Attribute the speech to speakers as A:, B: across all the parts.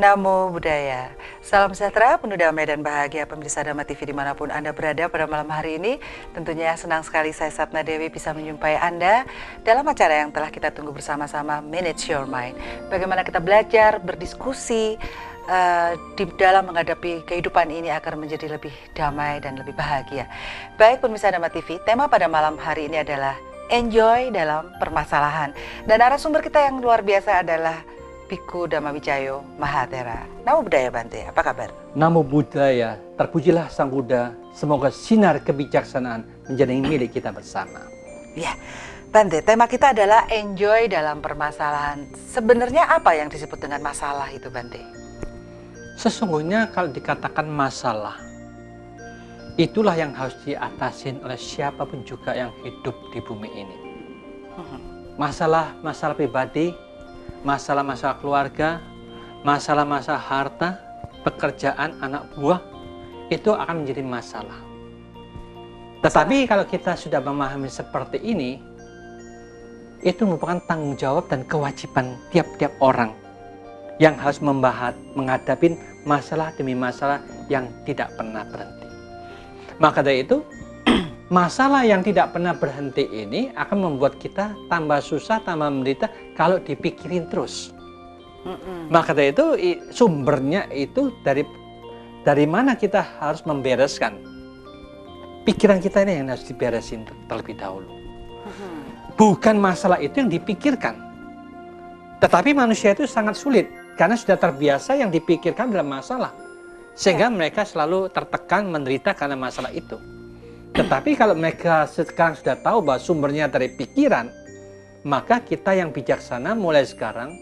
A: Namo Buddhaya. Salam sejahtera, penuh damai dan bahagia pemirsa Dhamma TV dimanapun Anda berada pada malam hari ini. Tentunya senang sekali saya Satna Dewi bisa menjumpai Anda dalam acara yang telah kita tunggu bersama-sama, Manage Your Mind. Bagaimana kita belajar, berdiskusi di dalam menghadapi kehidupan ini agar menjadi lebih damai dan lebih bahagia. Baik pemirsa Dhamma TV, tema pada malam hari ini adalah Enjoy dalam permasalahan. Dan narasumber kita yang luar biasa adalah Bhikkhu Dhammawicayo Mahathera. Namo Buddhaya Bante, apa kabar?
B: Namo Buddhaya, terpujilah Sang Buddha. Semoga sinar kebijaksanaan menjadi milik kita bersama.
A: Ya, Bante, tema kita adalah enjoy dalam permasalahan. Sebenarnya apa yang disebut dengan masalah itu, Bante?
B: Sesungguhnya kalau dikatakan masalah, itulah yang harus diatasin oleh siapapun juga yang hidup di bumi ini. Masalah-masalah pribadi, masalah-masalah keluarga, masalah-masalah harta, pekerjaan, anak buah, itu akan menjadi masalah. Tetapi kalau kita sudah memahami seperti ini, itu merupakan tanggung jawab dan kewajiban tiap-tiap orang yang harus menghadapi masalah demi masalah yang tidak pernah berhenti. Maka dari itu, masalah yang tidak pernah berhenti ini akan membuat kita tambah susah, tambah menderita kalau dipikirin terus. Maka dari itu sumbernya itu dari mana kita harus membereskan. Pikiran kita ini yang harus diberesin terlebih dahulu. Bukan masalah itu yang dipikirkan. Tetapi manusia itu sangat sulit karena sudah terbiasa yang dipikirkan adalah masalah. Sehingga mereka selalu tertekan, menderita karena masalah itu. Tetapi kalau mereka sekarang sudah tahu bahwa sumbernya dari pikiran, maka kita yang bijaksana mulai sekarang,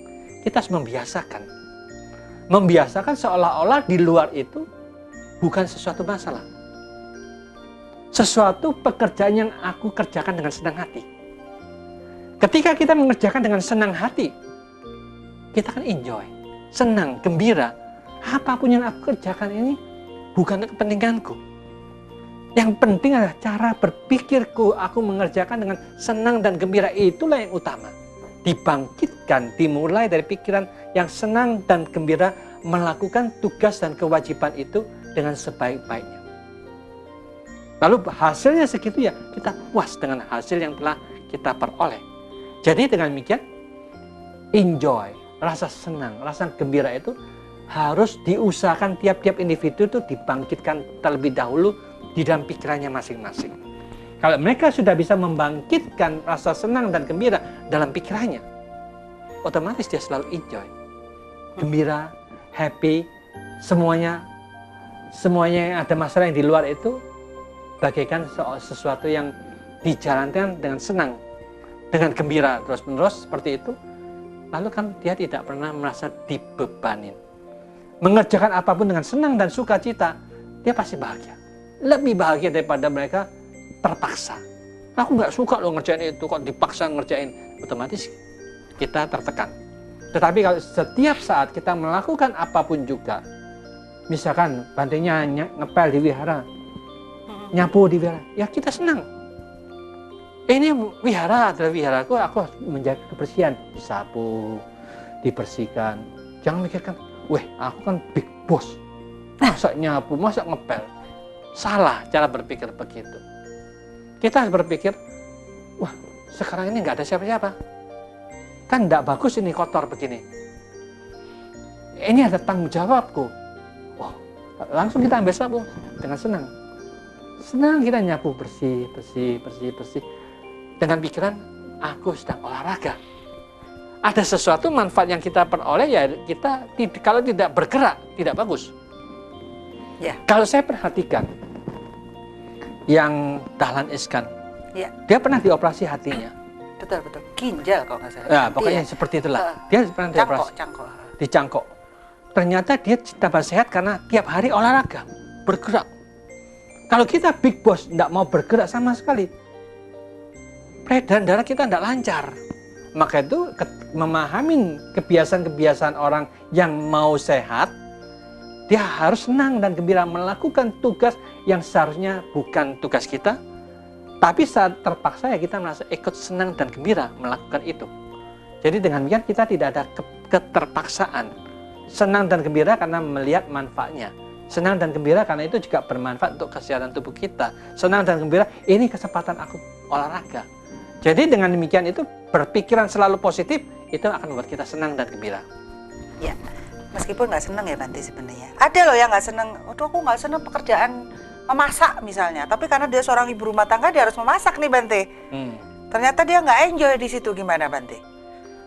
B: kita harus membiasakan. Membiasakan seolah-olah di luar itu bukan sesuatu masalah. Sesuatu pekerjaan yang aku kerjakan dengan senang hati. Ketika kita mengerjakan dengan senang hati, kita akan enjoy, senang, gembira. Apapun yang aku kerjakan ini bukan kepentinganku. Yang penting adalah cara berpikirku, aku mengerjakan dengan senang dan gembira, itulah yang utama. Dibangkitkan, dimulai dari pikiran yang senang dan gembira, melakukan tugas dan kewajiban itu dengan sebaik-baiknya. Lalu hasilnya segitu ya, kita puas dengan hasil yang telah kita peroleh. Jadi dengan demikian, enjoy, rasa senang, rasa gembira itu harus diusahakan tiap-tiap individu itu dibangkitkan terlebih dahulu di dalam pikirannya masing-masing. Kalau mereka sudah bisa membangkitkan rasa senang dan gembira dalam pikirannya, otomatis dia selalu enjoy, gembira, happy, semuanya yang ada masalah yang di luar itu bagaikan sesuatu yang dijalankan dengan senang, dengan gembira terus-menerus seperti itu. Lalu kan dia tidak pernah merasa dibebanin. Mengerjakan apapun dengan senang dan sukacita, dia pasti bahagia. Lebih bahagia daripada mereka terpaksa. Aku nggak suka loh ngerjain itu, kok dipaksa ngerjain. Otomatis kita tertekan. Tetapi kalau setiap saat kita melakukan apapun juga, misalkan Bantenya ngepel di wihara, nyapu di wihara, ya kita senang. Ini wihara adalah wiharaku, aku harus menjaga kebersihan, disapu, dibersihkan. Jangan mikirkan, weh aku kan big boss, masa nyapu, masa ngepel. Salah cara berpikir begitu. Kita harus berpikir, wah sekarang ini nggak ada siapa-siapa, kan nggak bagus ini kotor begini. Ini ada tanggung jawabku. Wah, langsung kita ambil sapu dengan senang. Senang kita nyapu bersih. Dengan pikiran, aku sedang olahraga. Ada sesuatu manfaat yang kita peroleh, ya kita kalau tidak bergerak tidak bagus. Ya. Kalau saya perhatikan yang Dahlan Iskan, ya, dia pernah dioperasi hatinya.
A: Betul, ginjal kalau nggak salah.
B: Ya, pokoknya seperti itulah. Dia pernah dioperasi. Dicangkok. Ternyata dia tambah sehat karena tiap hari olahraga, bergerak. Kalau kita big boss tidak mau bergerak sama sekali, peredaran darah kita tidak lancar. Maka itu memahami kebiasaan-kebiasaan orang yang mau sehat, dia harus senang dan gembira melakukan tugas yang seharusnya bukan tugas kita. Tapi saat terpaksa ya kita merasa ikut senang dan gembira melakukan itu. Jadi dengan demikian kita tidak ada keterpaksaan. senang dan gembira karena melihat manfaatnya. Senang dan gembira karena itu juga bermanfaat untuk kesehatan tubuh kita. Senang dan gembira, ini kesempatan aku olahraga. Jadi dengan demikian itu berpikiran selalu positif, itu akan membuat kita senang dan gembira.
A: Ya, meskipun nggak senang ya Bante sebenarnya. Ada loh yang nggak senang, aduh aku nggak senang pekerjaan memasak misalnya. Tapi karena dia seorang ibu rumah tangga, dia harus memasak nih Bante. Ternyata dia nggak enjoy di situ, gimana Bante?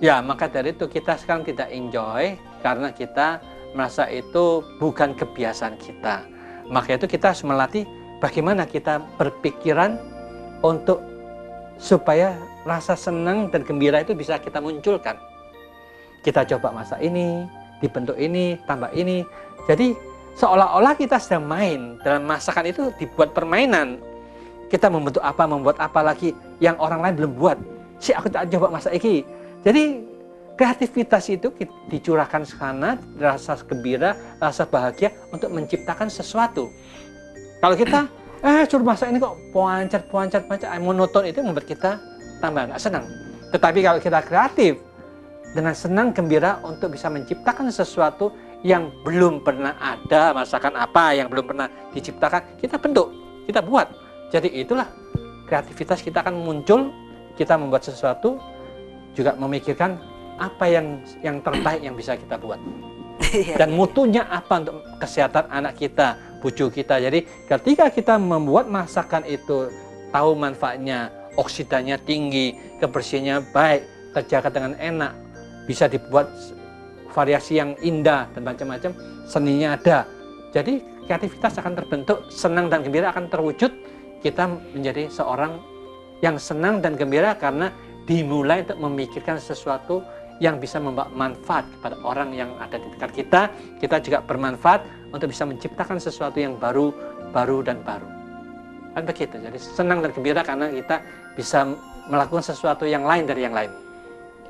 B: Ya, maka dari itu kita sekarang tidak enjoy karena kita merasa itu bukan kebiasaan kita. Maka itu kita harus melatih bagaimana kita berpikiran untuk supaya rasa senang dan gembira itu bisa kita munculkan. Kita coba masak ini, dibentuk ini, tambah ini. Jadi seolah-olah kita sedang main. Dalam masakan itu dibuat permainan. Kita membentuk apa, membuat apa lagi yang orang lain belum buat. Aku tak coba masak ini. Jadi kreativitas itu dicurahkan sana, rasa gembira, rasa bahagia untuk menciptakan sesuatu. Kalau kita suruh masak ini kok puancat, monoton, itu membuat kita tambah nggak senang. Tetapi kalau kita kreatif, dengan senang gembira untuk bisa menciptakan sesuatu yang belum pernah ada, masakan apa yang belum pernah diciptakan, kita bentuk, kita buat. Jadi itulah kreativitas kita akan muncul, kita membuat sesuatu, juga memikirkan apa yang terbaik yang bisa kita buat. Dan mutunya apa untuk kesehatan anak kita, cucu kita. Jadi ketika kita membuat masakan itu, tahu manfaatnya, oksidannya tinggi, kebersihannya baik, terjaga dengan enak, bisa dibuat variasi yang indah dan macam-macam, seninya ada. Jadi kreativitas akan terbentuk, senang dan gembira akan terwujud. Kita menjadi seorang yang senang dan gembira karena dimulai untuk memikirkan sesuatu yang bisa membawa manfaat kepada orang yang ada di dekat kita. Kita juga bermanfaat untuk bisa menciptakan sesuatu yang baru dan baru. Kan begitu. Jadi senang dan gembira karena kita bisa melakukan sesuatu yang lain dari yang lain.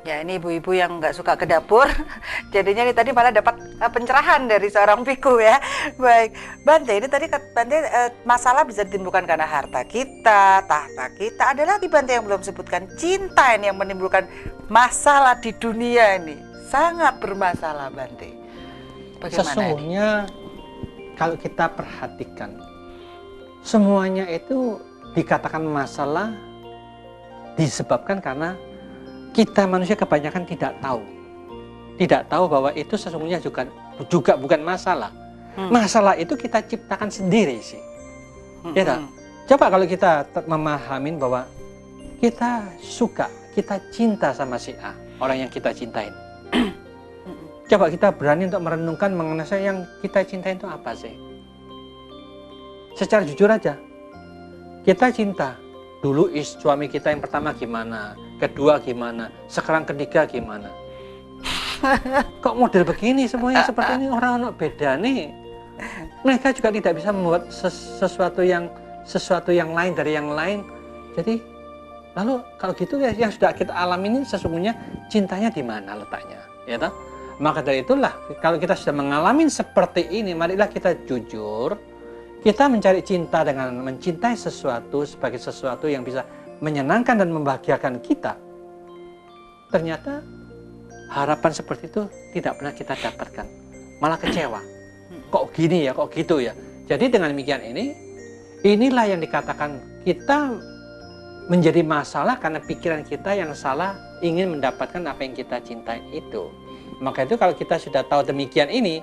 A: Ya, ini ibu-ibu yang nggak suka ke dapur, jadinya ini tadi malah dapat pencerahan dari seorang biku ya. Baik, Bante, ini tadi Bante masalah bisa ditimbulkan karena harta kita, tahta kita. Ada lagi Bante yang belum sebutkan, cinta ini yang menimbulkan masalah di dunia ini. Sangat bermasalah Bante. Bagaimana
B: sesungguhnya ini? Kalau kita perhatikan, semuanya itu dikatakan masalah disebabkan karena kita manusia kebanyakan tidak tahu bahwa itu sesungguhnya juga bukan masalah. Masalah itu kita ciptakan sendiri sih. Ya, coba kalau kita memahami bahwa kita suka, kita cinta sama si A, orang yang kita cintain. Coba kita berani untuk merenungkan mengenai yang kita cintai itu apa sih? Secara jujur aja, kita cinta. Dulu suami kita yang pertama gimana, kedua gimana, sekarang ketiga gimana. Kok model begini semuanya seperti ini, orang-orang beda nih. Mereka juga tidak bisa membuat sesuatu yang lain dari yang lain. Jadi lalu kalau gitu ya yang sudah kita alami ini sesungguhnya cintanya di mana letaknya, ya toh? Maka dari itulah kalau kita sudah mengalami seperti ini, marilah kita jujur. Kita mencari cinta dengan mencintai sesuatu sebagai sesuatu yang bisa menyenangkan dan membahagiakan kita. Ternyata harapan seperti itu tidak pernah kita dapatkan. Malah kecewa. Kok gini ya, kok gitu ya. Jadi dengan demikian inilah yang dikatakan kita menjadi masalah karena pikiran kita yang salah ingin mendapatkan apa yang kita cintai itu. Maka itu kalau kita sudah tahu demikian ini,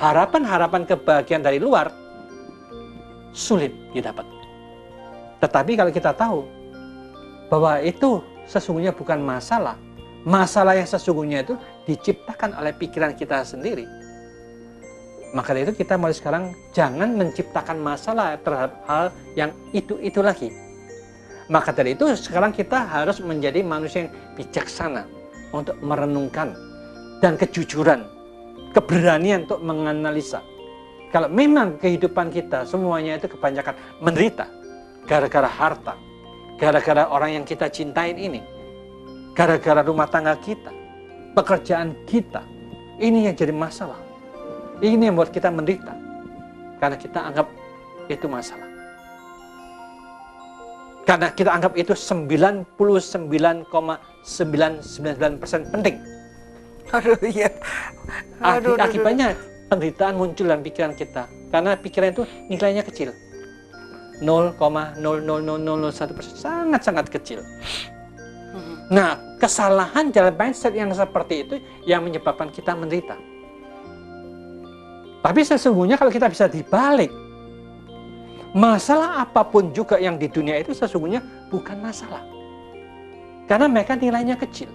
B: harapan-harapan kebahagiaan dari luar sulit didapat. Tetapi kalau kita tahu bahwa itu sesungguhnya bukan masalah, masalah yang sesungguhnya itu diciptakan oleh pikiran kita sendiri. Maka dari itu kita mulai sekarang jangan menciptakan masalah terhadap hal yang itu lagi. Maka dari itu sekarang kita harus menjadi manusia yang bijaksana untuk merenungkan dan kejujuran, keberanian untuk menganalisa. Kalau memang kehidupan kita semuanya itu kebanyakan menderita gara-gara harta, gara-gara orang yang kita cintain ini, gara-gara rumah tangga kita, pekerjaan kita, ini yang jadi masalah. Ini yang membuat kita menderita karena kita anggap itu masalah. Karena kita anggap itu 99,999% penting.
A: Aduh, iya. Aduh, aduh, aduh.
B: Akibatnya penderitaan muncul dalam pikiran kita. Karena pikiran itu nilainya kecil. 0,00001%, sangat-sangat kecil. Nah, kesalahan dalam mindset yang seperti itu yang menyebabkan kita menderita. Tapi sesungguhnya kalau kita bisa dibalik, masalah apapun juga yang di dunia itu sesungguhnya bukan masalah. Karena mereka nilainya kecil.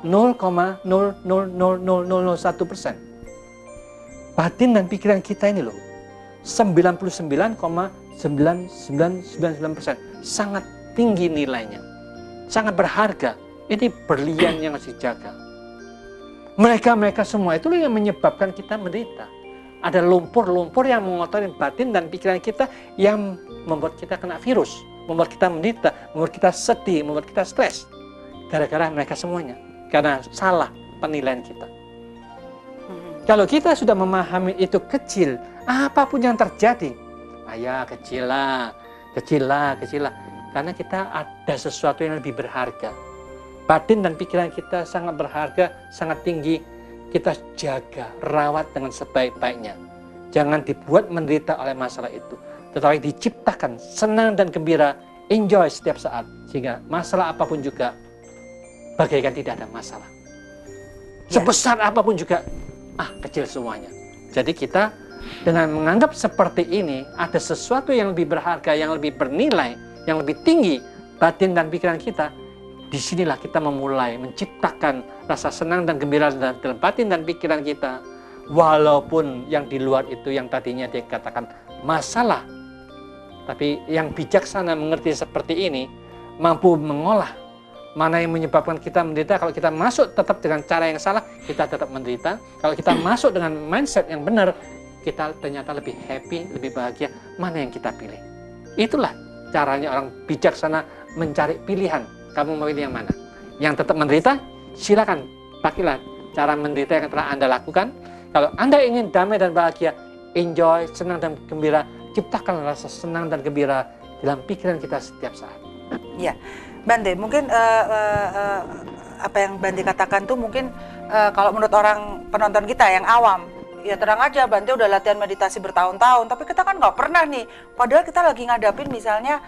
B: 0,00001%. Batin dan pikiran kita ini loh, 99,9999%. Sangat tinggi nilainya. Sangat berharga. Ini berlian yang harus dijaga. Mereka semua itu yang menyebabkan kita menderita. Ada lumpur-lumpur yang mengotori batin dan pikiran kita yang membuat kita kena virus, membuat kita menderita, membuat kita sedih, membuat kita stres. Gara-gara mereka semuanya. Karena salah penilaian kita. Kalau kita sudah memahami itu kecil, apapun yang terjadi, kecil lah. Karena kita ada sesuatu yang lebih berharga. Batin dan pikiran kita sangat berharga, sangat tinggi. Kita jaga, rawat dengan sebaik-baiknya. Jangan dibuat menderita oleh masalah itu. Tetapi diciptakan senang dan gembira, enjoy setiap saat. Sehingga masalah apapun juga, bagaikan tidak ada masalah. Sebesar apapun juga, kecil semuanya. Jadi kita dengan menganggap seperti ini, ada sesuatu yang lebih berharga, yang lebih bernilai, yang lebih tinggi, batin dan pikiran kita, disinilah kita memulai menciptakan rasa senang dan gembira dalam batin dan pikiran kita. Walaupun yang di luar itu yang tadinya dikatakan masalah, tapi yang bijaksana mengerti seperti ini, mampu mengolah mana yang menyebabkan kita menderita. Kalau kita masuk tetap dengan cara yang salah, kita tetap menderita. Kalau kita masuk dengan mindset yang benar, kita ternyata lebih happy, lebih bahagia. Mana yang kita pilih? Itulah caranya orang bijaksana mencari pilihan. Kamu mau pilih yang mana? Yang tetap menderita, silakan pakailah cara menderita yang telah Anda lakukan. Kalau Anda ingin damai dan bahagia, enjoy, senang dan gembira, ciptakan rasa senang dan gembira dalam pikiran kita setiap saat.
A: Ya, Bante, mungkin apa yang Bante katakan tuh mungkin kalau menurut orang penonton kita yang awam, ya terang aja Bante udah latihan meditasi bertahun-tahun, tapi kita kan nggak pernah nih. Padahal kita lagi ngadapin misalnya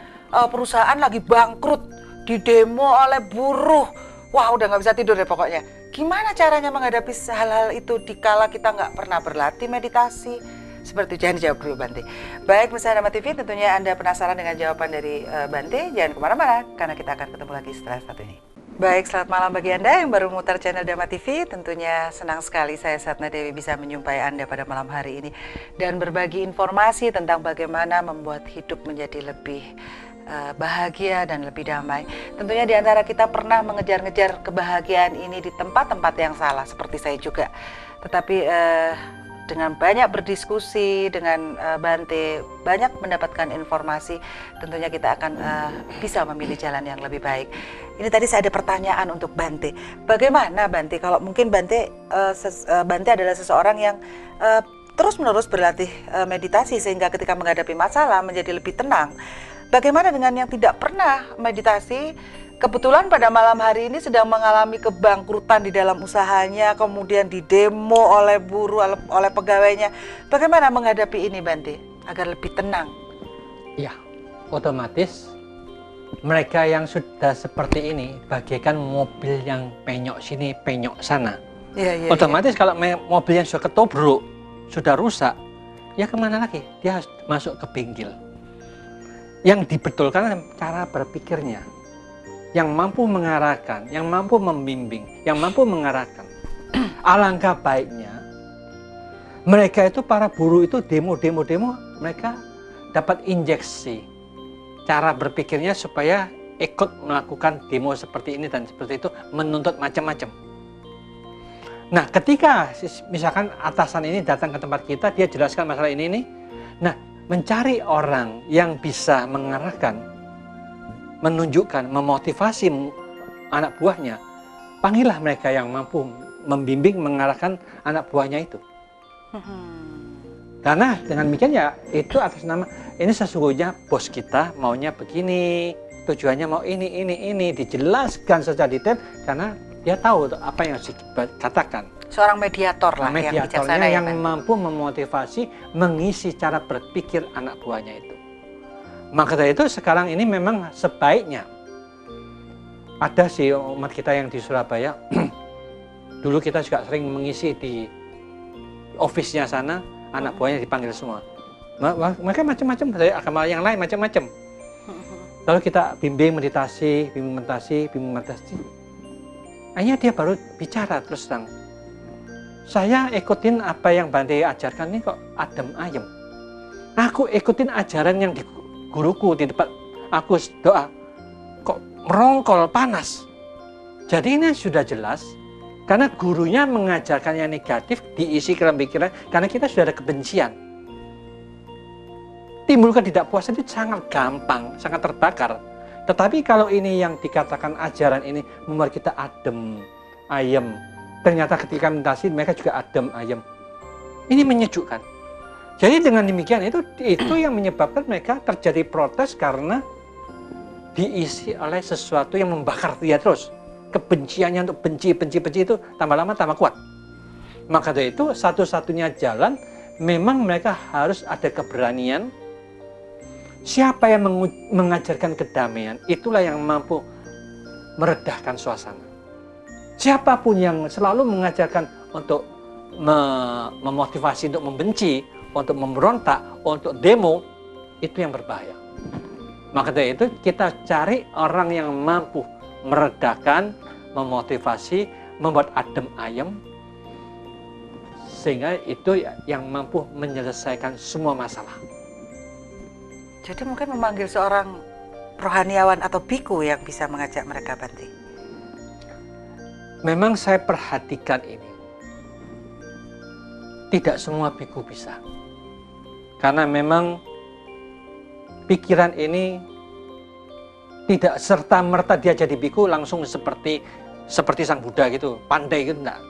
A: perusahaan lagi bangkrut, didemo oleh buruh, wah udah nggak bisa tidur deh pokoknya. Gimana caranya menghadapi hal-hal itu dikala kita nggak pernah berlatih meditasi? Seperti itu, jangan dijawab dulu Bante. Baik, Pemirsa Dharma TV, tentunya Anda penasaran dengan jawaban dari Bante, jangan kemana-mana, karena kita akan ketemu lagi setelah satu ini. Baik, selamat malam bagi Anda yang baru memutar channel Dharma TV. Tentunya senang sekali saya Satna Dewi bisa menyumpai Anda pada malam hari ini dan berbagi informasi tentang bagaimana membuat hidup menjadi lebih bahagia dan lebih damai. Tentunya di antara kita pernah mengejar-ngejar kebahagiaan ini di tempat-tempat yang salah, seperti saya juga. Tetapi dengan banyak berdiskusi dengan Bante, banyak mendapatkan informasi, tentunya kita akan bisa memilih jalan yang lebih baik. Ini tadi saya ada pertanyaan untuk Bante. Bagaimana Bante kalau mungkin Bante adalah seseorang yang terus-menerus berlatih meditasi sehingga ketika menghadapi masalah menjadi lebih tenang. Bagaimana dengan yang tidak pernah meditasi? Kebetulan pada malam hari ini sedang mengalami kebangkrutan di dalam usahanya, kemudian didemo oleh buruh, oleh pegawainya. Bagaimana menghadapi ini Bante agar lebih tenang?
B: Ya, otomatis mereka yang sudah seperti ini bagaikan mobil yang penyok sini, penyok sana.
A: Ya,
B: otomatis kalau mobil yang sudah ketobruk, sudah rusak, ya kemana lagi? Dia harus masuk ke bengkel. Yang dibetulkan cara berpikirnya. Yang mampu mengarahkan, yang mampu membimbing, yang mampu mengarahkan. Alangkah baiknya mereka itu, para buruh itu demo, mereka dapat injeksi cara berpikirnya supaya ikut melakukan demo seperti ini dan seperti itu, menuntut macam-macam. Nah, ketika misalkan atasan ini datang ke tempat kita, dia jelaskan masalah ini nih. Nah, mencari orang yang bisa mengarahkan, menunjukkan, memotivasi anak buahnya, panggillah mereka yang mampu membimbing, mengarahkan anak buahnya itu. Karena dengan demikian ya itu atas nama, ini sesungguhnya bos kita maunya begini, tujuannya mau ini, dijelaskan secara detail, karena dia tahu apa yang harus dikatakan.
A: Seorang mediator lah yang bijaksana
B: Mediatornya yang
A: ya,
B: mampu memotivasi, mengisi cara berpikir anak buahnya itu. Maka dari itu sekarang ini memang sebaiknya ada sih umat kita yang di Surabaya. Dulu kita juga sering mengisi di office-nya sana, anak buahnya dipanggil semua. Mereka macam-macam dari agama yang lain, macam-macam. Lalu kita bimbing meditasi. Akhirnya dia baru bicara terus terang. Saya ikutin apa yang Bante ajarkan ini kok adem ayem. Aku ikutin ajaran yang di guruku di depan aku doa. Kok merongkol panas. Jadi ini sudah jelas. Karena gurunya mengajarkan yang negatif diisi dalam pikiran. Karena kita sudah ada kebencian. Timbul ketidakpuasan itu sangat gampang, sangat terbakar. Tetapi kalau ini yang dikatakan ajaran ini membuat kita adem, ayem. Ternyata ketika meditasi mereka juga adem, ayem. Ini menyejukkan. Jadi dengan demikian itu yang menyebabkan mereka terjadi protes karena diisi oleh sesuatu yang membakar dia terus. Kebenciannya untuk benci itu tambah lama tambah kuat. Maka dari itu satu-satunya jalan memang mereka harus ada keberanian. Siapa yang mengajarkan kedamaian, itulah yang mampu meredahkan suasana. Siapapun yang selalu mengajarkan untuk memotivasi untuk membenci, untuk memberontak, untuk demo, itu yang berbahaya. Maka dari itu kita cari orang yang mampu meredakan, memotivasi, membuat adem ayem, sehingga itu yang mampu menyelesaikan semua masalah.
A: Jadi mungkin memanggil seorang rohaniawan atau biku yang bisa mengajak mereka, Bante.
B: Memang saya perhatikan ini. Tidak semua biku bisa. Karena memang pikiran ini tidak serta-merta dia jadi biku langsung seperti Sang Buddha gitu, pandai gitu, enggak.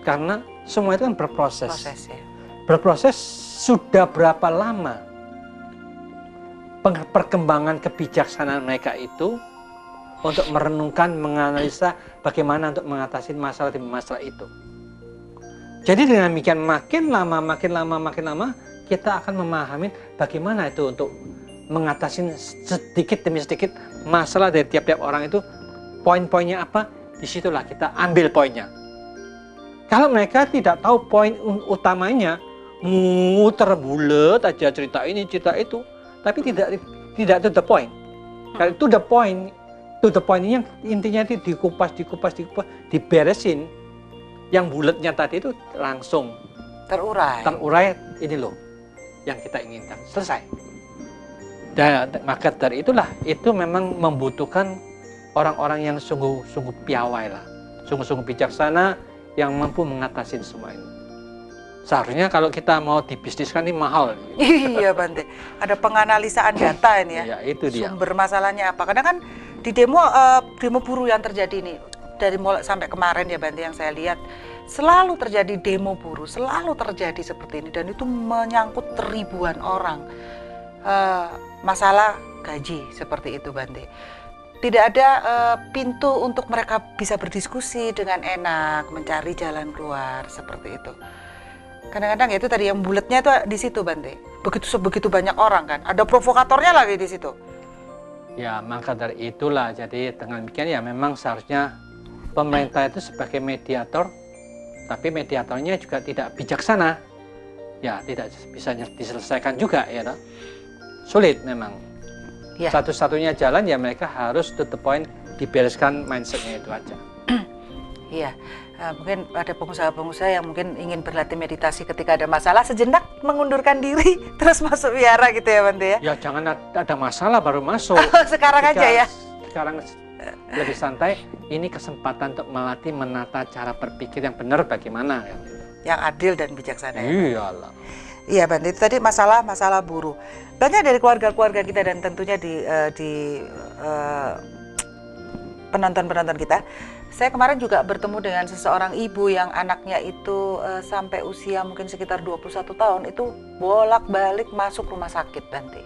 B: Karena semua itu kan berproses.
A: Ya.
B: Berproses sudah berapa lama perkembangan kebijaksanaan mereka itu untuk merenungkan, menganalisa bagaimana untuk mengatasi masalah demi masalah itu. Jadi dengan demikian makin lama kita akan memahami bagaimana itu untuk mengatasi sedikit demi sedikit masalah dari tiap-tiap orang itu, poin-poinnya apa, disitulah kita ambil poinnya. Kalau mereka tidak tahu poin utamanya, muter bulat aja cerita ini cerita itu, tapi tidak to the point. Kalau to the point ini yang intinya itu dikupas, diberesin. Yang bulatnya tadi itu langsung terurai, ini loh yang kita inginkan, selesai. Dan maka dari itulah itu memang membutuhkan orang-orang yang sungguh piawai lah, sungguh bijaksana yang mampu mengatasi semua ini. Seharusnya kalau kita mau dibisniskan ini mahal.
A: Iya, Bante. Ada penganalisaan data ini ya.
B: Ya, itu dia.
A: Sumber masalahnya apa? Kadang kan di demo buruh yang terjadi ini dari mulai sampai kemarin ya, Bante, yang saya lihat selalu terjadi demo buruh, selalu terjadi seperti ini dan itu menyangkut ribuan orang. Masalah gaji seperti itu, Bante. Tidak ada pintu untuk mereka bisa berdiskusi dengan enak, mencari jalan keluar seperti itu. Kadang-kadang ya itu tadi yang bulatnya itu di situ, Bante. Begitu banyak orang kan, ada provokatornya lagi di situ.
B: Ya, maka dari itulah jadi dengan demikian ya memang seharusnya pemerintah itu sebagai mediator, tapi mediatornya juga tidak bijaksana. Ya, tidak bisa diselesaikan juga ya, no? Sulit memang. Ya. Satu-satunya jalan ya mereka harus to the point, dibereskan mindsetnya itu aja.
A: Iya. Mungkin ada pengusaha-pengusaha yang mungkin ingin berlatih meditasi ketika ada masalah, sejenak mengundurkan diri terus masuk wihara gitu ya, Bante ya?
B: Ya jangan ada masalah baru masuk.
A: Sekarang aja ya?
B: Sekarang lebih santai, ini kesempatan untuk melatih menata cara berpikir yang benar bagaimana.
A: Yang adil dan bijaksana.
B: Iyalah.
A: Iya, Bante, itu tadi masalah buruh. Banyak dari keluarga-keluarga kita dan tentunya di penonton-penonton kita. Saya kemarin juga bertemu dengan seseorang ibu yang anaknya itu sampai usia mungkin sekitar 21 tahun itu bolak-balik masuk rumah sakit, Bante.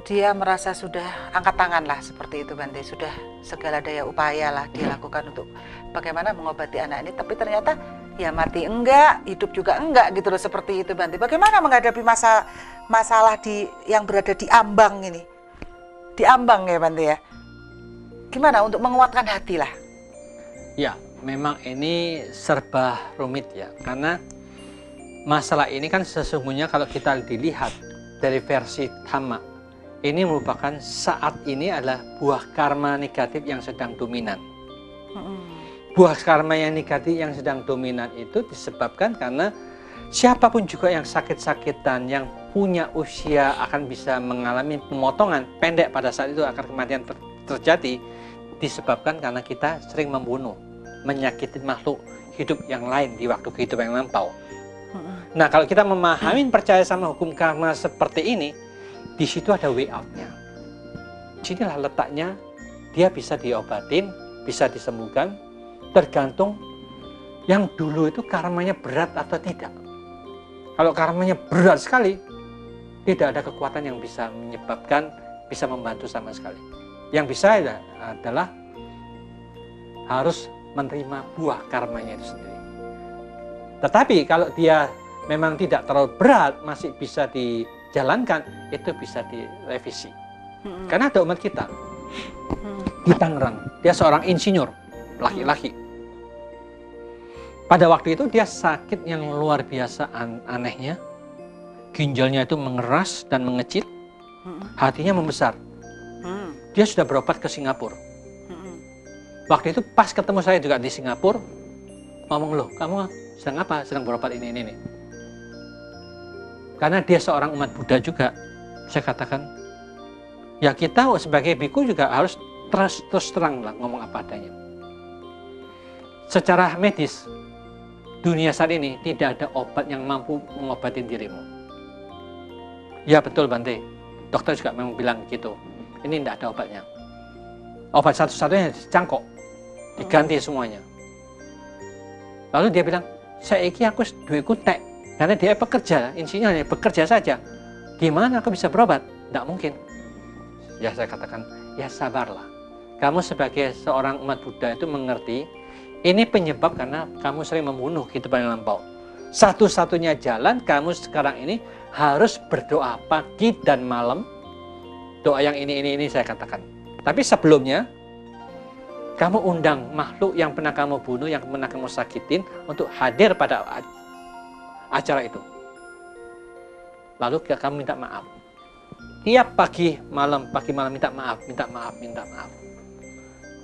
A: dia merasa sudah angkat tangan lah seperti itu Bante, sudah segala daya upaya lah dia lakukan untuk bagaimana mengobati anak ini, tapi ternyata ya mati enggak, hidup juga enggak gitu loh, seperti itu Bante. Bagaimana menghadapi masalah yang berada di ambang ini? Di ambang ya Bante ya. Gimana untuk menguatkan hati lah?
B: Ya, memang ini serba rumit ya, karena masalah ini kan sesungguhnya kalau kita dilihat dari versi Dhamma, ini merupakan saat ini adalah buah karma negatif yang sedang dominan. Buah karma yang negatif yang sedang dominan itu disebabkan karena siapapun juga yang sakit-sakitan, yang punya usia akan bisa mengalami pemotongan pendek pada saat itu akan kematian terjadi, disebabkan karena kita sering membunuh, menyakiti makhluk hidup yang lain di waktu kehidupan yang lampau. Nah, kalau kita memahami percaya sama hukum karma seperti ini, di situ ada way out-nya. Sinilah letaknya, dia bisa diobatin, bisa disembuhkan, tergantung yang dulu itu karmanya berat atau tidak. Kalau karmanya berat sekali, tidak ada kekuatan yang bisa menyebabkan, bisa membantu sama sekali. Yang bisa adalah harus menerima buah karmanya itu sendiri. Tetapi kalau dia memang tidak terlalu berat, masih bisa dijalankan, itu bisa direvisi. Karena ada umat kita di Tangerang, dia seorang insinyur, laki-laki. Pada waktu itu dia sakit yang luar biasa anehnya, ginjalnya itu mengeras dan mengecil, hatinya membesar. Dia sudah berobat ke Singapura. Waktu itu pas ketemu saya juga di Singapura, ngomong, loh kamu sedang apa? Sedang berobat ini. Karena dia seorang umat Buddha juga, saya katakan, ya kita sebagai biku juga harus terus terang lah ngomong apa adanya. Secara medis, dunia saat ini tidak ada obat yang mampu mengobati dirimu. Ya betul Bante, dokter juga memang bilang gitu, ini tidak ada obatnya. Obat satu-satunya cangkok, diganti semuanya. Lalu dia bilang, saya aku duitku tek. Karena dia pekerja, insinyurnya bekerja saja. Gimana aku bisa berobat? Tidak mungkin. Ya saya katakan, ya sabarlah. Kamu sebagai seorang umat Buddha itu mengerti, ini penyebab karena kamu sering membunuh kehidupan yang lampau. Satu-satunya jalan kamu sekarang ini harus berdoa pagi dan malam. Doa yang ini saya katakan. Tapi sebelumnya, kamu undang makhluk yang pernah kamu bunuh, yang pernah kamu sakitin untuk hadir pada acara itu. Lalu kamu minta maaf. Tiap pagi malam minta maaf.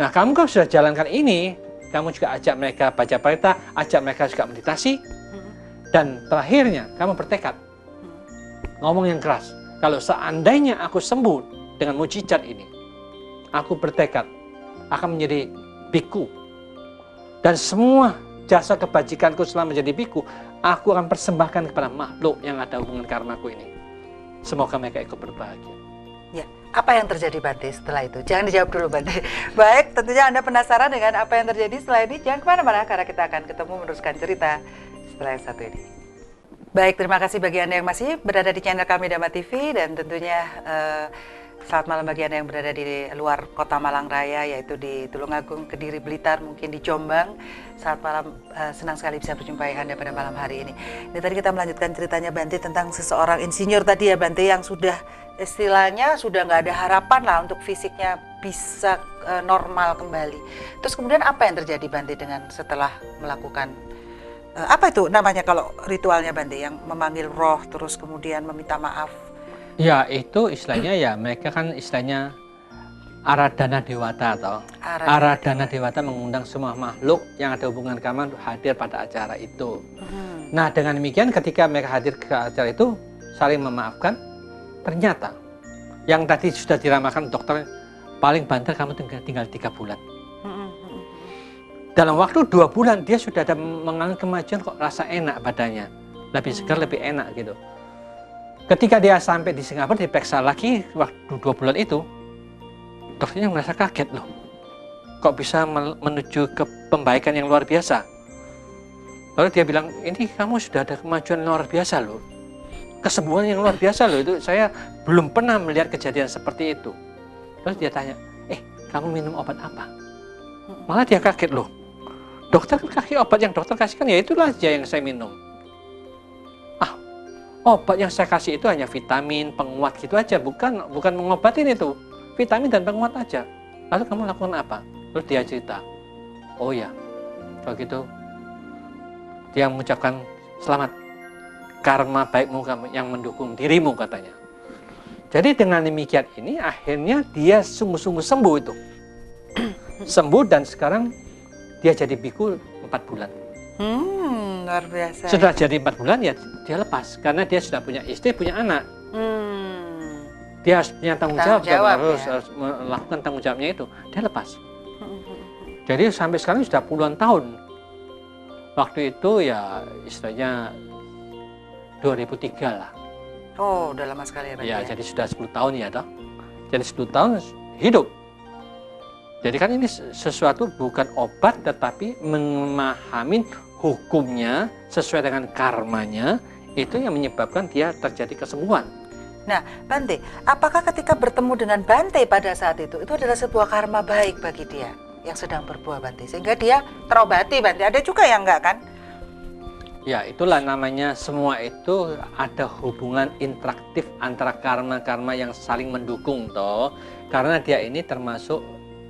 B: Nah, kamu kan sudah jalankan ini, kamu juga ajak mereka baca parita, ajak mereka juga meditasi, dan terakhirnya kamu bertekad, ngomong yang keras, kalau seandainya aku sembuh dengan mujizat ini, aku bertekad akan menjadi biku, dan semua jasa kebajikanku selama menjadi biku, aku akan persembahkan kepada makhluk yang ada hubungan karmaku ini. Semoga mereka ikut berbahagia.
A: Ya, apa yang terjadi Bante setelah itu? Jangan dijawab dulu Bante. Baik, tentunya Anda penasaran dengan apa yang terjadi setelah ini. Jangan kemana-mana karena kita akan ketemu meneruskan cerita setelah yang satu ini. Baik, terima kasih bagi Anda yang masih berada di channel kami Dhamma TV, dan tentunya selamat malam bagi Anda yang berada di luar kota Malang Raya, yaitu di Tulungagung, Kediri, Blitar, mungkin di Jombang. Selamat malam, senang sekali bisa berjumpa Anda pada malam hari ini. Ini tadi kita melanjutkan ceritanya Bante tentang seseorang insinyur tadi ya Bante, yang sudah istilahnya sudah nggak ada harapan lah untuk fisiknya bisa normal kembali. Terus kemudian apa yang terjadi Bante dengan setelah melakukan apa itu namanya kalau ritualnya Bante, yang memanggil roh terus kemudian meminta maaf?
B: Ya, itu istilahnya ya, mereka kan istilahnya Aradhana Dewata atau Aradhana Dewata mengundang semua makhluk yang ada hubungan karma untuk hadir pada acara itu. Nah, dengan demikian ketika mereka hadir ke acara itu saling memaafkan, ternyata yang tadi sudah diramalkan dokter, paling banter kamu tinggal 3 bulan. Dalam waktu 2 bulan dia sudah ada mengalami kemajuan, kok rasa enak badannya, lebih segar, lebih enak gitu. Ketika dia sampai di Singapura, diperiksa lagi waktu 2 bulan itu, dokternya merasa kaget, loh, kok bisa menuju ke pembaikan yang luar biasa. Lalu dia bilang, ini kamu sudah ada kemajuan luar biasa loh. kesembuhan yang luar biasa loh. Itu saya belum pernah melihat kejadian seperti itu. Terus dia tanya, kamu minum obat apa? Malah dia kaget loh. Dokter kasih obat yang dokter kasihkan, ya itulah aja yang saya minum. Obat yang saya kasih itu hanya vitamin, penguat gitu aja, bukan mengobatin itu. Vitamin dan penguat aja. Lalu kamu lakukan apa? Terus dia cerita, oh ya, kalau gitu dia mengucapkan selamat, karma baikmu yang mendukung dirimu, katanya. Jadi dengan demikian ini akhirnya dia sungguh-sungguh sembuh itu. Sembuh dan sekarang dia jadi biku 4 bulan.
A: Luar biasa.
B: Sudah jadi 4 bulan ya dia lepas karena dia sudah punya istri, punya anak. Dia harus punya tanggung jawab harus melakukan tanggung jawabnya itu. Dia lepas. Jadi sampai sekarang sudah puluhan tahun. Waktu itu ya istilahnya 2003 lah.
A: Oh, udah lama sekali ya.
B: Jadi sudah 10 tahun ya toh. Jadi 10 tahun hidup. Jadi kan ini sesuatu bukan obat tetapi memahami hukumnya sesuai dengan karmanya, itu yang menyebabkan dia terjadi kesembuhan.
A: Nah, Bante, apakah ketika bertemu dengan Bante pada saat itu adalah sebuah karma baik bagi dia yang sedang berbuah, Bante, sehingga dia terobati, Bante? Ada juga yang enggak kan?
B: Ya, itulah namanya, semua itu ada hubungan interaktif antara karma-karma yang saling mendukung toh. Karena dia ini termasuk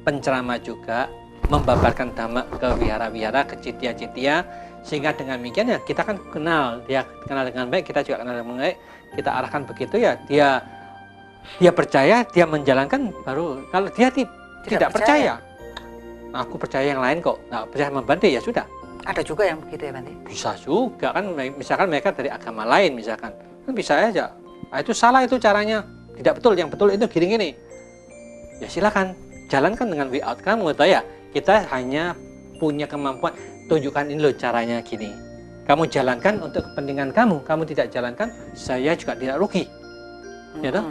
B: penceramah juga, membabarkan dhamma ke wihara-wihara, ke citia-citia, sehingga dengan demikian ya kita kan kenal, dia kenal dengan baik, kita juga kenal dengan baik, kita arahkan begitu ya, dia percaya, dia menjalankan. Baru kalau dia tidak percaya, aku percaya yang lain kok, nggak percaya sama Bante, ya sudah.
A: Ada juga yang begitu ya, Bante?
B: Bisa juga kan, misalkan mereka dari agama lain misalkan, kan bisa aja, itu salah, itu caranya tidak betul, yang betul itu gini-gini, ya silakan jalankan dengan way out kamu, atau ya kita hanya punya kemampuan tunjukkan ini loh caranya gini, kamu jalankan untuk kepentingan kamu, kamu tidak jalankan saya juga tidak rugi, ya toh?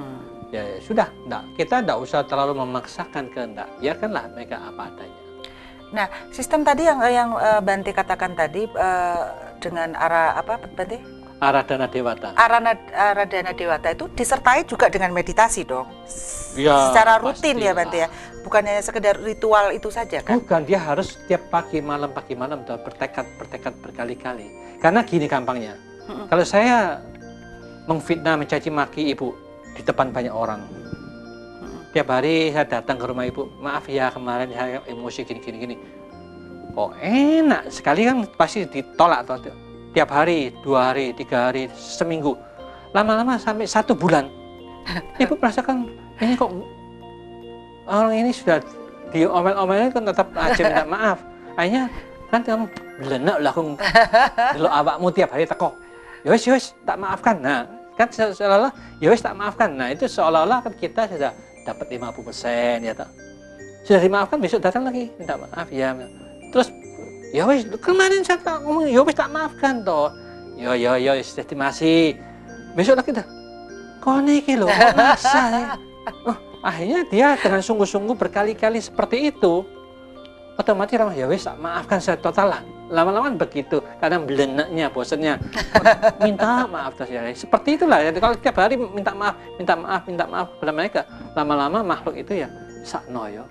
B: Ya sudah, kita tidak usah terlalu memaksakan kehendak, biarkanlah mereka apa adanya.
A: Nah, sistem tadi yang Bante katakan tadi dengan arah apa, Bante?
B: Aradhana Dewata.
A: Aradhana Dewata itu disertai juga dengan meditasi dong.
B: Ya,
A: secara rutin
B: pastilah.
A: Ya, Bante ya. Bukan hanya sekedar ritual itu saja kan?
B: Bukan, dia harus tiap pagi malam bertekad berkali-kali. Karena gini gampangnya. Kalau saya mengfitnah, mencaci maki ibu di depan banyak orang. Tiap hari saya datang ke rumah ibu, maaf ya kemarin saya emosi gini. Kok enak sekali kan, pasti ditolak toh. Tiap hari, 2 hari, 3 hari, seminggu, lama-lama sampai 1 bulan, ibu merasakan ini kok orang ini sudah diomel-omelin kan tetap aja minta maaf. Akhirnya kan kamu belenak lah aku delok awakmu tiap hari teko. Ya wis tak maafkan. Nah, kan seolah-olah ya wis tak maafkan. Nah, itu seolah-olah kan kita sudah dapat 50% ya toh. Sudah dimaafkan, besok datang lagi minta maaf ya. Terus ya wis kemarin saya ngomong ya wis tak maafkan toh. Ya estimasi. Besok lagi dah. Kok niki lho, kok masa ya? Akhirnya dia dengan sungguh-sungguh berkali-kali seperti itu, otomatis orang ya wis maafkan saya total lah. Lama-lama begitu, kadang belenaknya, bosannya, minta maaf terus ya. Seperti itulah. Jadi kalau tiap hari minta maaf kepada mereka, lama-lama makhluk itu ya sakno ya.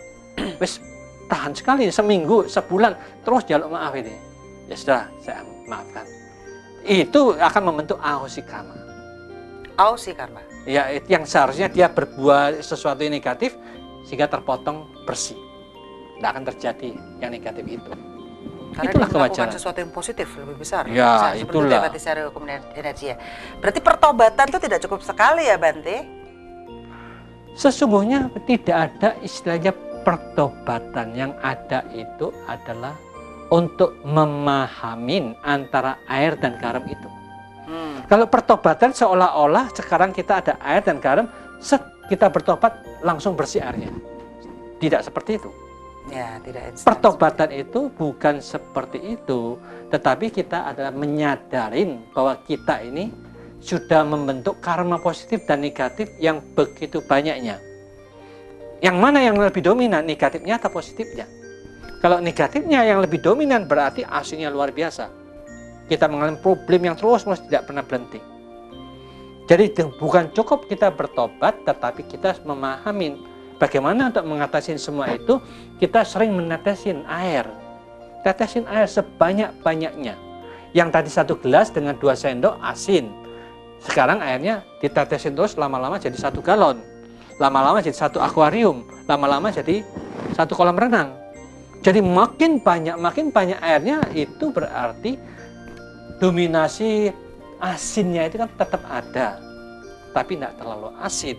B: Wis tahan sekali, seminggu, sebulan terus jaluk maaf ini. Ya sudah, saya maafkan. Itu akan membentuk ahosi karma.
A: Ahosi karma.
B: Ya, yang seharusnya dia berbuat sesuatu yang negatif sehingga terpotong bersih. Tidak akan terjadi yang negatif itu.
A: Karena
B: itulah
A: dia melakukan
B: kewajaran.
A: sesuatu yang positif lebih besar.
B: Ya,
A: seperti
B: itulah.
A: itu ya, Bante, secara hukum energi ya. Berarti pertobatan itu tidak cukup sekali ya, Bante?
B: Sesungguhnya tidak ada istilahnya pertobatan. Yang ada itu adalah untuk memahami antara air dan garam itu. Kalau pertobatan seolah-olah sekarang kita ada air dan garam, kita bertobat langsung bersih airnya. Tidak seperti itu.
A: Ya, tidak instan.
B: Pertobatan itu bukan seperti itu, tetapi kita adalah menyadarin bahwa kita ini sudah membentuk karma positif dan negatif yang begitu banyaknya. Yang mana yang lebih dominan, negatifnya atau positifnya? Kalau negatifnya yang lebih dominan berarti aslinya luar biasa. Kita mengalami problem yang terus tidak pernah berhenti. Jadi bukan cukup kita bertobat, tetapi kita memahami bagaimana untuk mengatasi semua itu. Kita sering menetesin air. Tetesin air sebanyak-banyaknya. Yang tadi 1 gelas dengan 2 sendok asin. Sekarang airnya ditetesin terus, lama-lama jadi 1 galon. Lama-lama jadi 1 akuarium. Lama-lama jadi 1 kolam renang. Jadi makin banyak airnya, itu berarti dominasi asinnya itu kan tetap ada, tapi tidak terlalu asin.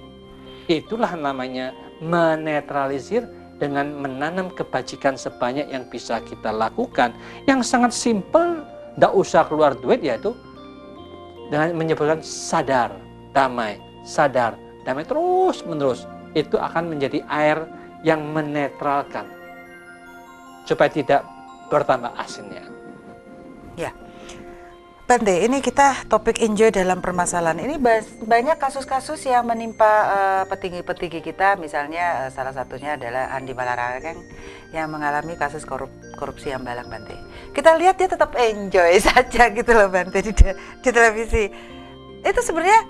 B: Itulah namanya menetralisir dengan menanam kebajikan sebanyak yang bisa kita lakukan. Yang sangat simpel, tidak usah keluar duit, yaitu dengan menyebutkan sadar, damai terus menerus. Itu akan menjadi air yang menetralkan supaya tidak bertambah asinnya.
A: Ya, Bante, ini kita topik enjoy dalam permasalahan ini. Banyak kasus-kasus yang menimpa petinggi-petinggi kita, misalnya salah satunya adalah Andi Malarangeng yang mengalami kasus korupsi Hambalang, Bante. Kita lihat dia tetap enjoy saja gitu loh, Bante, di televisi. Itu sebenarnya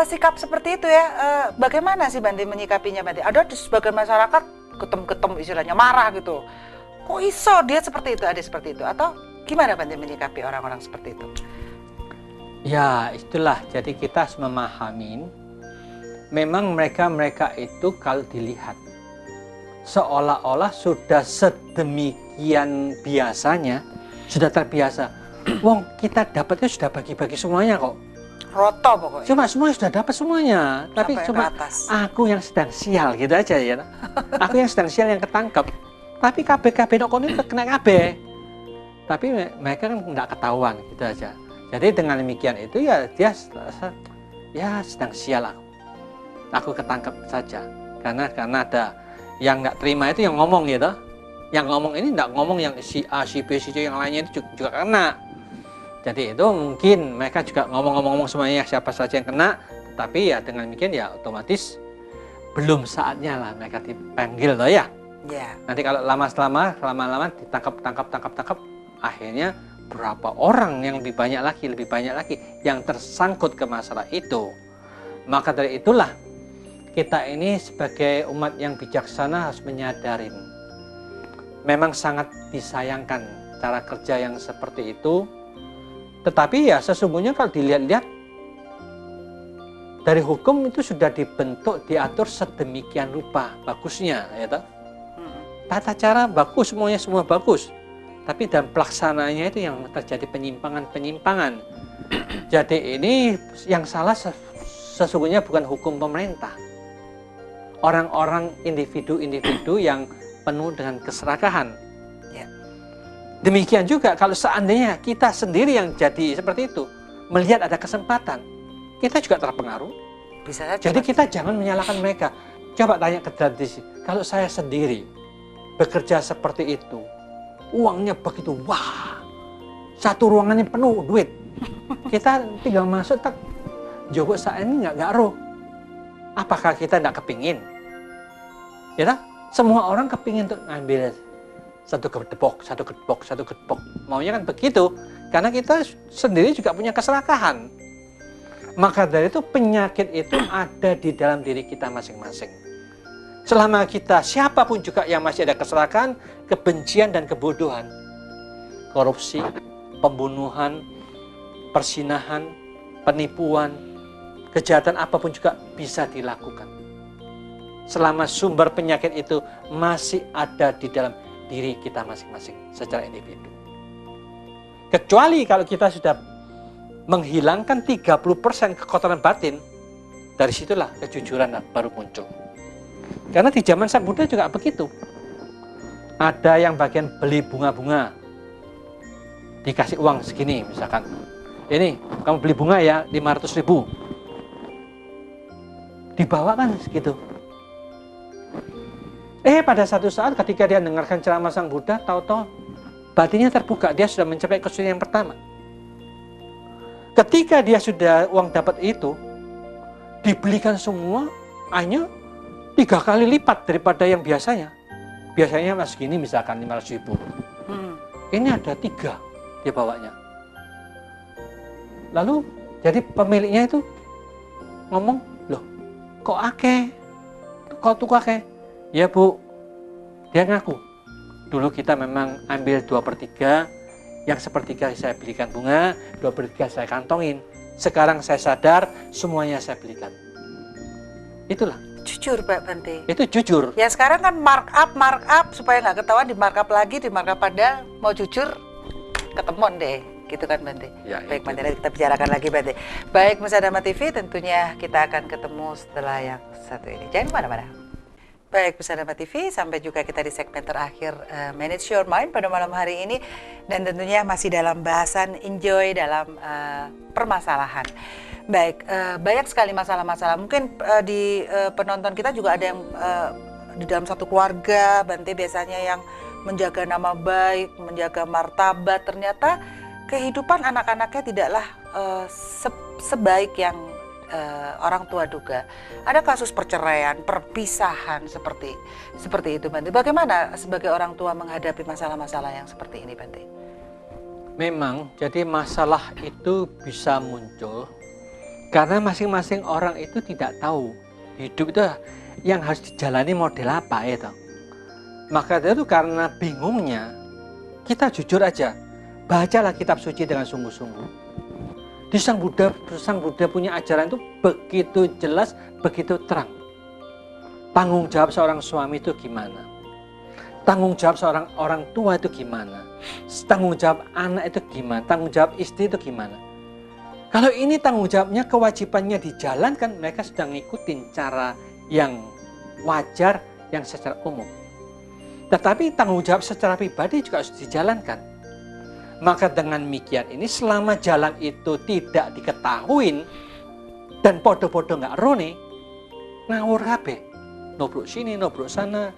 A: sikap seperti itu ya, bagaimana sih Bante menyikapinya, Bante? Ada di sebagian masyarakat getem-getem istilahnya marah gitu. Kok iso dia seperti itu, ada seperti itu, atau gimana Bante menyikapi orang-orang seperti itu?
B: Ya, itulah. Jadi kita harus memahami, memang mereka itu kalau dilihat seolah-olah sudah sedemikian biasanya, sudah terbiasa. Wong, kita dapatnya sudah bagi-bagi semuanya kok.
A: Roto pokoknya.
B: Cuma semuanya sudah dapat semuanya. Tapi cuma aku yang sedang sial gitu aja ya. Aku yang sedang sial yang ketangkep. Tapi KB dokon itu kena KB. Tapi mereka kan nggak ketahuan gitu aja. Jadi dengan demikian itu ya dia sedang sial aku ketangkep saja. Karena ada yang nggak terima itu yang ngomong gitu. Yang ngomong ini nggak ngomong yang si A, si B, si C yang lainnya itu juga kena. Jadi itu mungkin mereka juga ngomong-ngomong semuanya siapa saja yang kena. Tapi ya dengan demikian ya otomatis belum saatnya lah mereka dipanggil loh ya.
A: Yeah.
B: Nanti kalau lama-lama ditangkap, akhirnya berapa orang yang lebih banyak lagi yang tersangkut ke masalah itu. Maka dari itulah kita ini sebagai umat yang bijaksana harus menyadari, memang sangat disayangkan cara kerja yang seperti itu. Tetapi ya sesungguhnya kalau dilihat-lihat dari hukum itu sudah dibentuk, diatur sedemikian rupa bagusnya ya toh. Tata cara bagus, semua bagus. Tapi dalam pelaksanaannya itu yang terjadi penyimpangan. Jadi ini yang salah sesungguhnya bukan hukum pemerintah. Orang-orang individu yang penuh dengan keserakahan. Ya. Demikian juga kalau seandainya kita sendiri yang jadi seperti itu, melihat ada kesempatan, kita juga terpengaruh.
A: Bisa saja.
B: Jadi kita jangan menyalahkan mereka. Coba tanya ke tradisi, kalau saya sendiri bekerja seperti itu, uangnya begitu, wah, satu ruangannya penuh duit. Kita tinggal masuk, tak Joko saat ini nggak roh. Apakah kita nggak kepingin? Ya tak? Semua orang kepingin untuk ngambil satu gedebok. Maunya kan begitu, karena kita sendiri juga punya keserakahan. Maka dari itu penyakit itu ada di dalam diri kita masing-masing. Selama kita, siapapun juga yang masih ada keserakahan, kebencian dan kebodohan, korupsi, pembunuhan, persinahan, penipuan, kejahatan apapun juga bisa dilakukan. Selama sumber penyakit itu masih ada di dalam diri kita masing-masing secara individu. Kecuali kalau kita sudah menghilangkan 30% kekotoran batin, dari situlah kejujuran baru muncul. Karena di zaman Sang Buddha juga begitu. Ada yang bagian beli bunga-bunga, dikasih uang segini misalkan. Ini kamu beli bunga ya 500.000. Dibawakan segitu. Pada satu saat ketika dia dengarkan ceramah Sang Buddha, tahu-tahu batinnya terbuka, dia sudah mencapai kesulitan yang pertama. Ketika dia sudah uang dapat itu, dibelikan semua, hanya 3 kali lipat daripada yang biasanya. Biasanya mas gini misalkan 500.000. Ini ada 3 dia bawanya. Lalu jadi pemiliknya itu ngomong, loh kok akeh? Kok tuku akeh? Ya Bu, dia ngaku. Dulu kita memang ambil 2/3, yang sepertiga saya belikan bunga, 2/3 saya kantongin. Sekarang saya sadar semuanya saya belikan. Itulah.
A: Jujur Pak Bante.
B: Itu jujur.
A: Ya sekarang kan markup supaya nggak ketahuan, di markup lagi, di markup, padahal mau jujur ketemuan deh, gitu kan Bante.
B: Ya,
A: Baik
B: itu.
A: Bante, nanti kita bicarakan lagi Bante. Baik Musa Dhamma TV, tentunya kita akan ketemu setelah yang satu ini. Jangan kemana-mana. Baik Musa Dhamma TV, sampai juga kita di segmen terakhir Manage Your Mind pada malam hari ini. Dan tentunya masih dalam bahasan enjoy dalam permasalahan. Baik, banyak sekali masalah-masalah. Mungkin di penonton kita juga ada yang di dalam satu keluarga, Bante, biasanya yang menjaga nama baik, menjaga martabat. Ternyata kehidupan anak-anaknya tidaklah sebaik yang orang tua duga. Ada kasus perceraian, perpisahan seperti itu, Bante. Bagaimana sebagai orang tua menghadapi masalah-masalah yang seperti ini, Bante?
B: Memang, jadi masalah itu bisa muncul karena masing-masing orang itu tidak tahu hidup itu yang harus dijalani model apa itu. Maka itu karena bingungnya, kita jujur aja, bacalah kitab suci dengan sungguh-sungguh. Di Sang Buddha punya ajaran itu begitu jelas, begitu terang. Tanggung jawab seorang suami itu gimana? Tanggung jawab seorang orang tua itu gimana? Tanggung jawab anak itu gimana? Tanggung jawab istri itu gimana? Kalau ini tanggung jawabnya, kewajibannya dijalankan, mereka sedang ngikutin cara yang wajar, yang secara umum. Tetapi tanggung jawab secara pribadi juga harus dijalankan. Maka dengan demikian ini, selama jalan itu tidak diketahui dan podo-podo nggak rone, ngawur kabeh, nobruk sini, nobruk sana.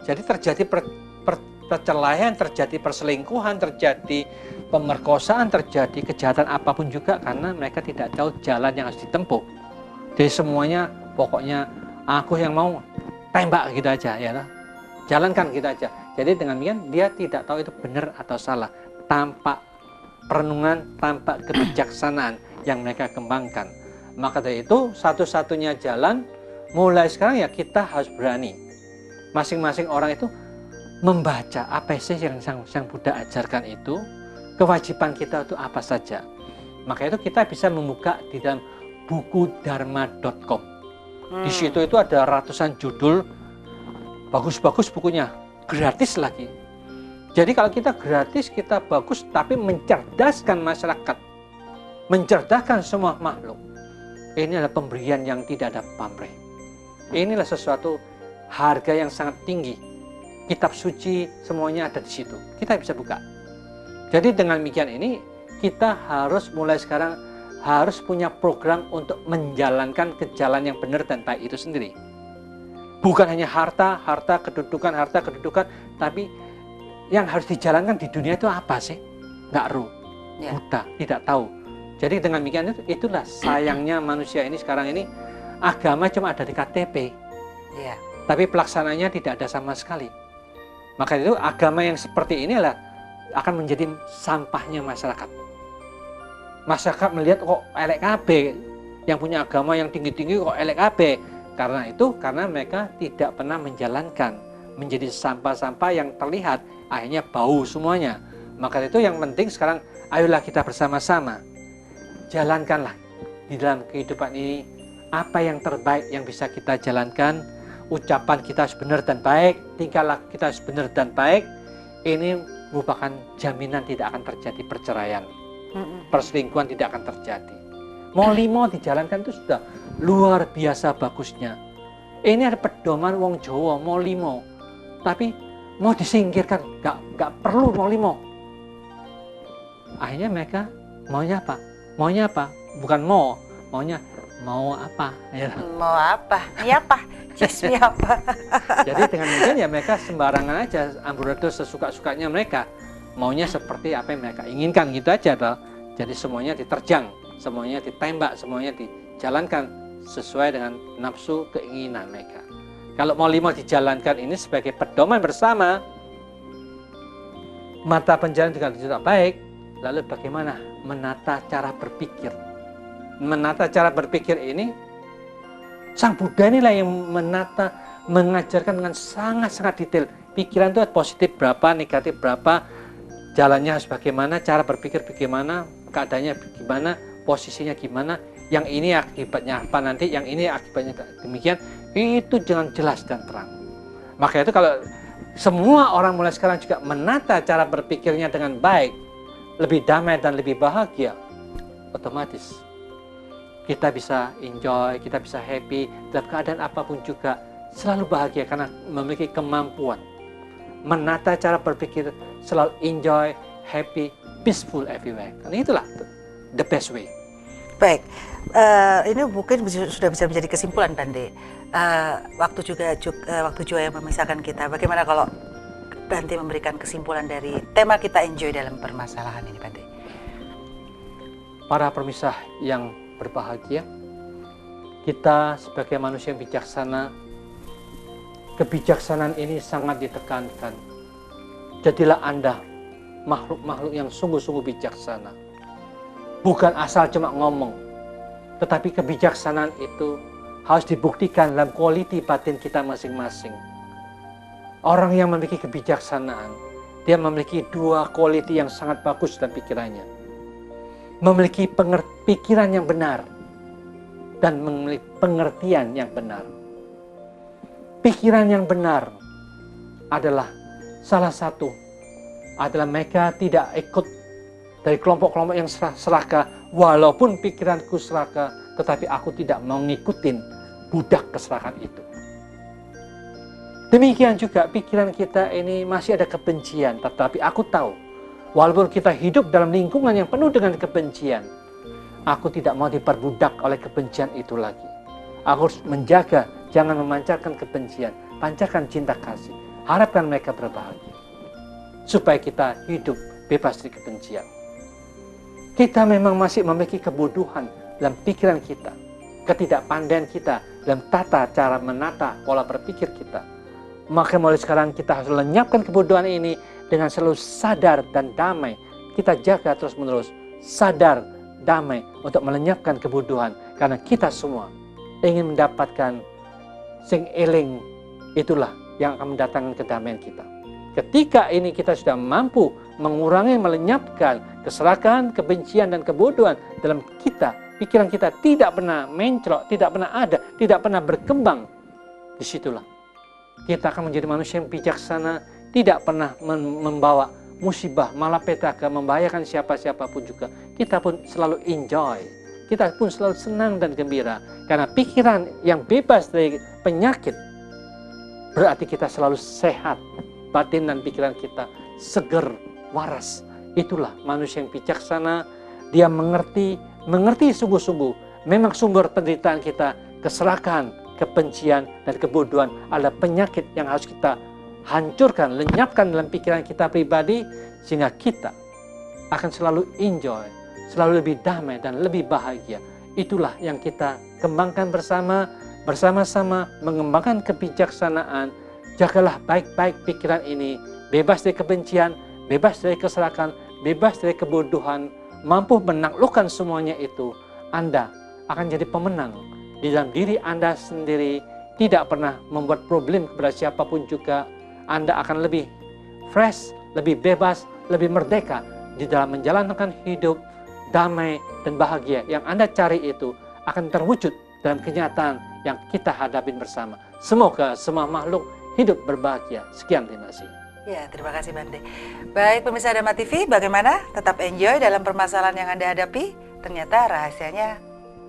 B: Jadi terjadi perceraian, terjadi perselingkuhan, terjadi pemerkosaan, terjadi kejahatan apapun juga karena mereka tidak tahu jalan yang harus ditempuh. Jadi semuanya pokoknya aku yang mau tembak gitu aja ya, jalankan gitu aja. Jadi dengan demikian dia tidak tahu itu benar atau salah, tanpa perenungan, tanpa kebijaksanaan yang mereka kembangkan. Maka dari itu satu-satunya jalan mulai sekarang ya kita harus berani. Masing-masing orang itu membaca apa sih yang Sang Buddha ajarkan itu, kewajiban kita itu apa saja. Maka itu kita bisa membuka di dalam buku dharma.com. Di situ itu ada ratusan judul, bagus-bagus bukunya, gratis lagi. Jadi kalau kita gratis, kita bagus, tapi mencerdaskan masyarakat, mencerdaskan semua makhluk. Ini adalah pemberian yang tidak ada pamrih. Inilah sesuatu harga yang sangat tinggi. Kitab suci semuanya ada di situ. Kita bisa buka. Jadi dengan demikian ini, kita harus mulai sekarang harus punya program untuk menjalankan ke jalan yang benar dan baik itu sendiri. Bukan hanya harta kedudukan, tapi yang harus dijalankan di dunia itu apa sih? Nggak buta, tidak tahu. Jadi dengan demikian itulah sayangnya manusia ini sekarang ini, agama cuma ada di KTP, tapi pelaksananya tidak ada sama sekali. Maka itu agama yang seperti inilah akan menjadi sampahnya masyarakat. Masyarakat melihat kok elek kabeh, yang punya agama yang tinggi-tinggi kok elek kabeh. Karena mereka tidak pernah menjalankan, menjadi sampah-sampah yang terlihat, akhirnya bau semuanya. Maka itu yang penting sekarang, ayolah kita bersama-sama, jalankanlah di dalam kehidupan ini apa yang terbaik yang bisa kita jalankan. Ucapan kita harus benar dan baik, tingkah laku kita harus benar dan baik. Ini merupakan jaminan tidak akan terjadi perceraian, perselingkuhan tidak akan terjadi. Mau limo dijalankan itu sudah luar biasa bagusnya. Ini ada pedoman wong Jawa mau limo, tapi mau disingkirkan, nggak perlu mau limo. Akhirnya mereka maunya apa? Bukan maunya mau apa? Ya.
A: Mau apa? Apa? Cismi apa?
B: Jadi dengan demikian ya mereka sembarangan aja, amburadul sesuka-sukanya mereka. Maunya seperti apa yang mereka inginkan gitu aja toh. Jadi semuanya diterjang, semuanya ditembak, semuanya dijalankan sesuai dengan nafsu keinginan mereka. Kalau mau lima dijalankan ini sebagai pedoman bersama, mata pencarian juga tidak baik. Lalu bagaimana menata cara berpikir? Menata cara berpikir ini Sang Buddha inilah yang menata, mengajarkan dengan sangat-sangat detail. Pikiran itu positif berapa, negatif berapa, jalannya harus bagaimana, cara berpikir bagaimana, keadaannya bagaimana, posisinya gimana, yang ini akibatnya apa nanti, yang ini akibatnya demikian, itu dengan jelas dan terang. Maka itu kalau semua orang mulai sekarang juga menata cara berpikirnya dengan baik, lebih damai dan lebih bahagia, otomatis kita bisa enjoy, kita bisa happy dalam keadaan apapun juga, selalu bahagia karena memiliki kemampuan menata cara berpikir, selalu enjoy, happy, peaceful everywhere. Karena itulah the best way.
A: Baik, ini mungkin sudah bisa menjadi kesimpulan, Bante. Waktu juga yang memisahkan kita. Bagaimana kalau Bante memberikan kesimpulan dari tema kita enjoy dalam permasalahan ini, Bante?
B: Para pemirsa yang berbahagia, kita sebagai manusia yang bijaksana, kebijaksanaan ini sangat ditekankan. Jadilah Anda makhluk-makhluk yang sungguh-sungguh bijaksana. Bukan asal cuma ngomong, tetapi kebijaksanaan itu harus dibuktikan dalam kualiti batin kita masing-masing. Orang yang memiliki kebijaksanaan, dia memiliki dua kualiti yang sangat bagus dalam pikirannya. Memiliki pikiran yang benar dan memiliki pengertian yang benar. Pikiran yang benar adalah salah satu adalah mereka tidak ikut dari kelompok-kelompok yang serakah, walaupun pikiranku serakah, tetapi aku tidak mau ngikutin budak keserakahan itu. Demikian juga pikiran kita ini masih ada kebencian, tetapi aku tahu, walaupun kita hidup dalam lingkungan yang penuh dengan kebencian, aku tidak mau diperbudak oleh kebencian itu lagi. Aku harus menjaga, jangan memancarkan kebencian, pancarkan cinta kasih, harapkan mereka berbahagia, supaya kita hidup bebas dari kebencian. Kita memang masih memiliki kebodohan dalam pikiran kita, ketidakpandaian kita dalam tata cara menata pola berpikir kita. Maka mulai sekarang kita harus lenyapkan kebodohan ini dengan selalu sadar dan damai. Kita jaga terus menerus sadar, damai untuk melenyapkan kebodohan, karena kita semua ingin mendapatkan sing eling, itulah yang akan mendatangkan kedamaian kita. Ketika ini kita sudah mampu mengurangi, melenyapkan keserakahan, kebencian, dan kebodohan dalam kita, pikiran kita tidak pernah mencrok, tidak pernah ada, tidak pernah berkembang, disitulah kita akan menjadi manusia yang bijaksana, tidak pernah membawa musibah, malapetaka, membahayakan siapa-siapapun juga. Kita pun selalu enjoy, kita pun selalu senang dan gembira, karena pikiran yang bebas dari penyakit berarti kita selalu sehat, batin dan pikiran kita seger, waras. Itulah manusia yang bijaksana. Dia mengerti sungguh-sungguh. Memang sumber penderitaan kita, keserakahan, kebencian, dan kebodohan adalah penyakit yang harus kita hancurkan, lenyapkan dalam pikiran kita pribadi, sehingga kita akan selalu enjoy, selalu lebih damai dan lebih bahagia. Itulah yang kita kembangkan bersama-sama mengembangkan kebijaksanaan. Jagalah baik-baik pikiran ini, bebas dari kebencian, bebas dari keserakahan, bebas dari kebodohan, mampu menaklukkan semuanya itu. Anda akan jadi pemenang di dalam diri Anda sendiri, tidak pernah membuat problem kepada siapapun juga. Anda akan lebih fresh, lebih bebas, lebih merdeka di dalam menjalankan hidup damai dan bahagia. Yang Anda cari itu akan terwujud dalam kenyataan yang kita hadapin bersama. Semoga semua makhluk hidup berbahagia. Sekian, terima kasih.
A: Ya, terima kasih Bante. Baik pemirsa Dhamma TV, bagaimana? Tetap enjoy dalam permasalahan yang Anda hadapi? Ternyata rahasianya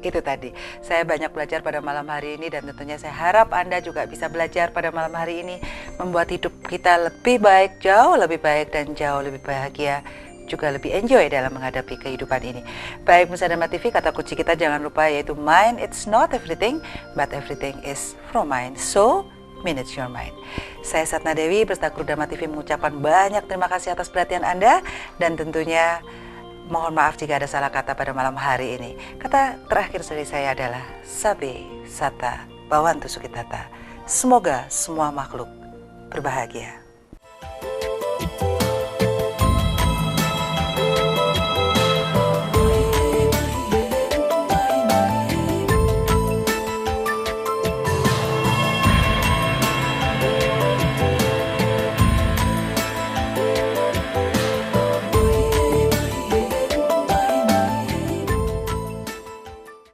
A: itu tadi. Saya banyak belajar pada malam hari ini, dan tentunya saya harap Anda juga bisa belajar pada malam hari ini, membuat hidup kita lebih baik, jauh lebih baik, dan jauh lebih bahagia, juga lebih enjoy dalam menghadapi kehidupan ini. Baik pemirsa Dhamma TV, kata kunci kita jangan lupa yaitu mind it's not everything, but everything is from mind. So, manage your mind. Saya Satna Dewi beserta kru Dhamma TV mengucapkan banyak terima kasih atas perhatian Anda, dan tentunya mohon maaf jika ada salah kata pada malam hari ini. Kata terakhir dari saya adalah Sabe Sata Bhavantu Sukhitata. Semoga semua makhluk berbahagia.